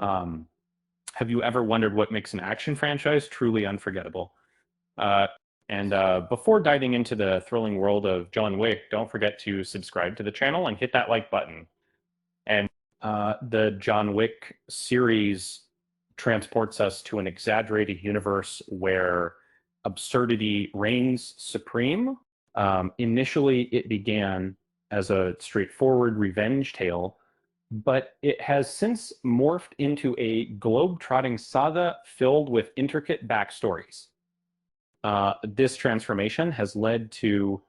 Um, have you ever wondered what makes an action franchise truly unforgettable? Uh, and before diving into the thrilling world of John Wick, don't forget to subscribe to the channel and hit that like button. And the John Wick series transports us to an exaggerated universe where absurdity reigns supreme. Initially, it began as a straightforward revenge tale, but it has since morphed into a globe-trotting saga filled with intricate backstories. This transformation has led to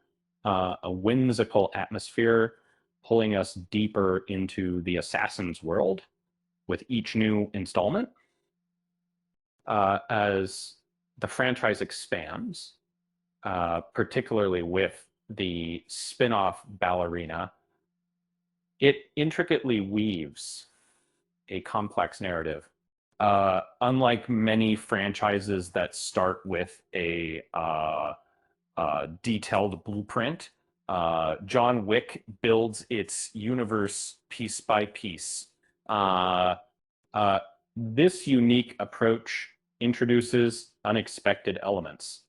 a whimsical atmosphere, pulling us deeper into the Assassin's world with each new installment. As the franchise expands, particularly with the spin off Ballerina, it intricately weaves a complex narrative. Unlike many franchises that start with a detailed blueprint, John Wick builds its universe piece by piece. Uh, uh, this unique approach introduces unexpected elements,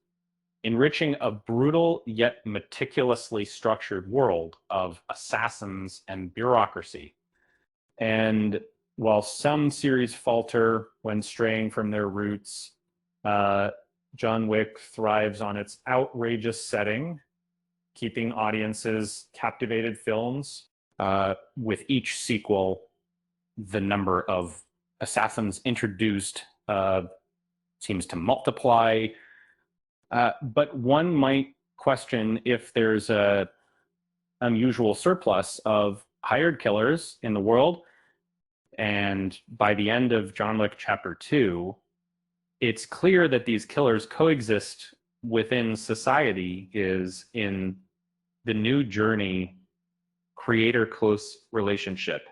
enriching a brutal yet meticulously structured world of assassins and bureaucracy. And while some series falter when straying from their roots, uh, John Wick thrives on its outrageous setting, keeping audiences captivated films. With each sequel, the number of assassins introduced seems to multiply. But one might question if there's a unusual surplus of hired killers in the world. And by the end of John Wick Chapter 2, it's clear that these killers coexist within society is in the new journey creator-close relationship.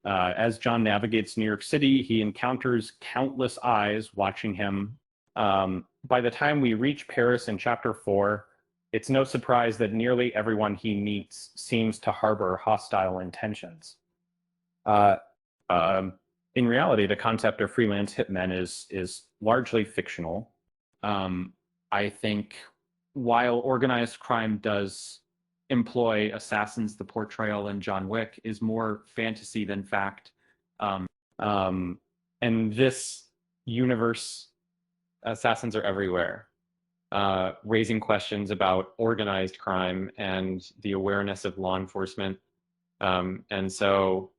As John navigates New York City, he encounters countless eyes watching him. By the time we reach Paris in Chapter 4, it's no surprise that nearly everyone he meets seems to harbor hostile intentions. Uh, um, in reality, the concept of freelance hitmen is largely fictional. Um, I think while organized crime does employ assassins, the portrayal in John Wick is more fantasy than fact. Um, um, and this universe, assassins are everywhere, raising questions about organized crime and the awareness of law enforcement. And so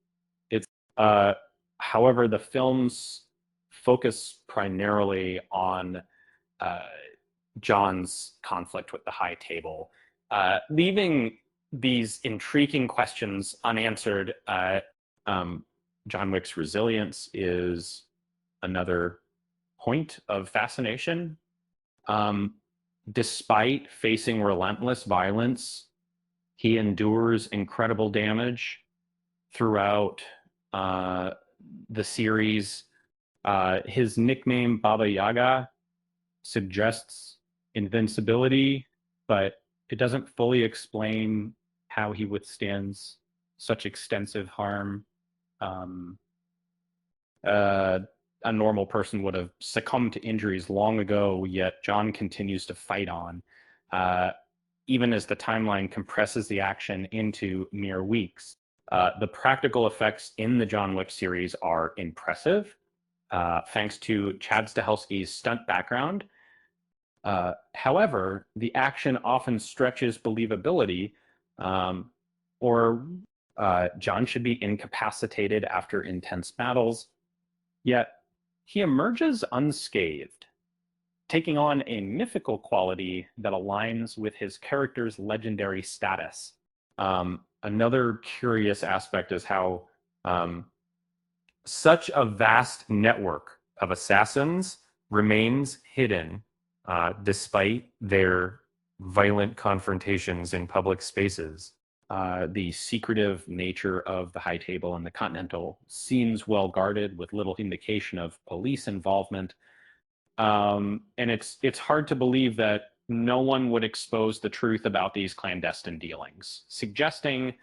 it's, uh, however, the films focus primarily on uh, John's conflict with the High Table, leaving these intriguing questions unanswered. John Wick's resilience is another point of fascination. Um, Despite facing relentless violence, he endures incredible damage throughout uh, the series. His nickname, Baba Yaga, suggests invincibility, but it doesn't fully explain how he withstands such extensive harm. Um, uh, a normal person would have succumbed to injuries long ago, yet John continues to fight on, uh, even as the timeline compresses the action into mere weeks. The practical effects in the John Wick series are impressive, thanks to Chad Stahelski's stunt background. However, the action often stretches believability, um, or John should be incapacitated after intense battles, yet he emerges unscathed, taking on a mythical quality that aligns with his character's legendary status. Another curious aspect is how such a vast network of assassins remains hidden despite their violent confrontations in public spaces. The secretive nature of the High Table and the Continental seems well guarded with little indication of police involvement. And it's hard to believe that no one would expose the truth about these clandestine dealings, suggesting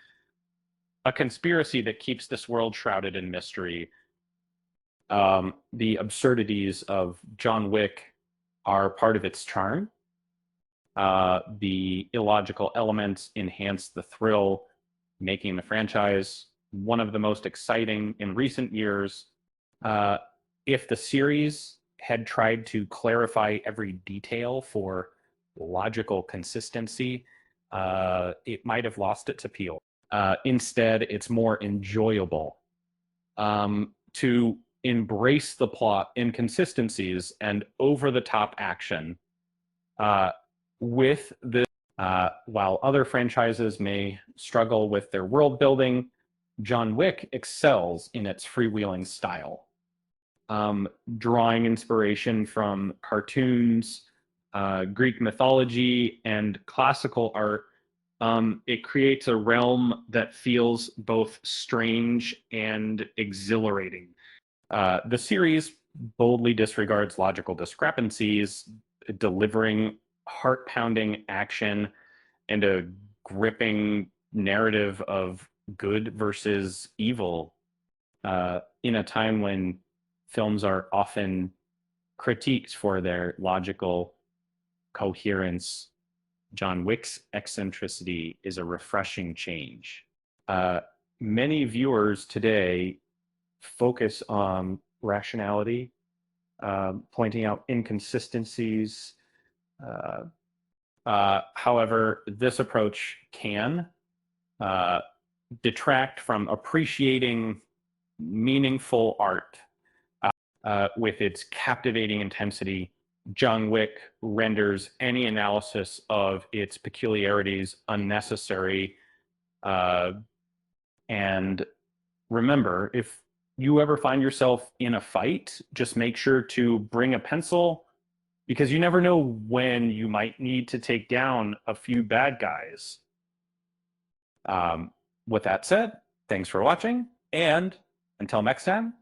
a conspiracy that keeps this world shrouded in mystery. The absurdities of John Wick are part of its charm. The illogical elements enhance the thrill, making the franchise one of the most exciting in recent years. Uh, if the series had tried to clarify every detail for logical consistency, it might have lost its appeal. Instead, it's more enjoyable to embrace the plot inconsistencies and over the top action uh, with this. While other franchises may struggle with their world building, John Wick excels in its freewheeling style, drawing inspiration from cartoons, Greek mythology, and classical art. It creates a realm that feels both strange and exhilarating. The series boldly disregards logical discrepancies, delivering heart-pounding action and a gripping narrative of good versus evil in a time when films are often critiqued for their logical coherence. John Wick's eccentricity is a refreshing change. Uh, Many viewers today focus on rationality, pointing out inconsistencies. However, this approach can uh, detract from appreciating meaningful art. With its captivating intensity, John Wick renders any analysis of its peculiarities unnecessary. And remember, if you ever find yourself in a fight, just make sure to bring a pencil because you never know when you might need to take down a few bad guys. With that said, thanks for watching, and until next time,